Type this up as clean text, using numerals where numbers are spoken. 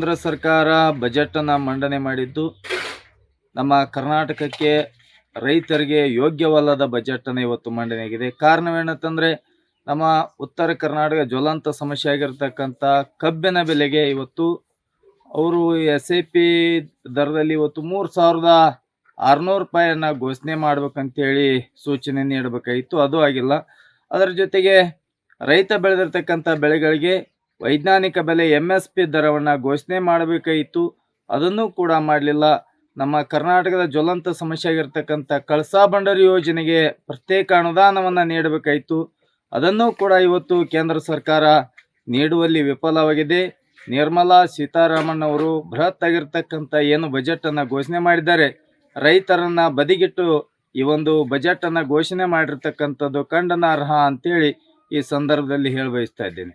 ಕೇಂದ್ರ ಸರ್ಕಾರ ಬಜೆಟ್ ಅನ್ನು ಮಂಡನೆ ಮಾಡಿದ್ದು ನಮ್ಮ ಕರ್ನಾಟಕಕ್ಕೆ ರೈತರಿಗೆ ಯೋಗ್ಯವಲ್ಲದ ಬಜೆಟ್ ಅನ್ನು ಇವತ್ತು ಮಂಡನೆಯಾಗಿದೆ. ಕಾರಣವೇನಂತಂದ್ರೆ ನಮ್ಮ ಉತ್ತರ ಕರ್ನಾಟಕ ಜ್ವಲಂತ ಸಮಸ್ಯೆ ಆಗಿರ್ತಕ್ಕಂಥ ಕಬ್ಬಿನ ಬೆಲೆಗೆ ಇವತ್ತು ಅವರು SIP ದರದಲ್ಲಿ ಇವತ್ತು 3,600 ರೂಪಾಯಿಯನ್ನ ಘೋಷಣೆ ಮಾಡ್ಬೇಕಂತೇಳಿ ಸೂಚನೆ ನೀಡಬೇಕಾಗಿತ್ತು. ಅದು ಆಗಿಲ್ಲ. ಅದರ ಜೊತೆಗೆ ರೈತ ಬೆಳೆದಿರ್ತಕ್ಕಂಥ ಬೆಳೆಗಳಿಗೆ ವೈಜ್ಞಾನಿಕ ಬೆಲೆ MSP ದರವನ್ನು ಘೋಷಣೆ ಮಾಡಬೇಕಾಗಿತ್ತು. ಅದನ್ನು ಕೂಡ ಮಾಡಲಿಲ್ಲ. ನಮ್ಮ ಕರ್ನಾಟಕದ ಜ್ವಲಂತ ಸಮಸ್ಯೆ ಆಗಿರ್ತಕ್ಕಂಥ ಕಳಸಾ ಬಂಡೂರಿ ಯೋಜನೆಗೆ ಪ್ರತ್ಯೇಕ ಅನುದಾನವನ್ನು ನೀಡಬೇಕಾಯಿತು. ಅದನ್ನು ಕೂಡ ಇವತ್ತು ಕೇಂದ್ರ ಸರ್ಕಾರ ನೀಡುವಲ್ಲಿ ವಿಫಲವಾಗಿದೆ. ನಿರ್ಮಲಾ ಸೀತಾರಾಮನ್ ಅವರು ಬೃಹತ್ ಆಗಿರ್ತಕ್ಕಂಥ ಏನು ಬಜೆಟ್ ಅನ್ನು ಘೋಷಣೆ ಮಾಡಿದ್ದಾರೆ, ರೈತರನ್ನ ಬದಿಗಿಟ್ಟು ಈ ಒಂದು ಬಜೆಟ್ ಅನ್ನು ಘೋಷಣೆ ಮಾಡಿರ್ತಕ್ಕಂಥದ್ದು ಖಂಡನಾರ್ಹ ಅಂತೇಳಿ ಈ ಸಂದರ್ಭದಲ್ಲಿ ಹೇಳ ಬಯಸ್ತಾ ಇದ್ದೇನೆ.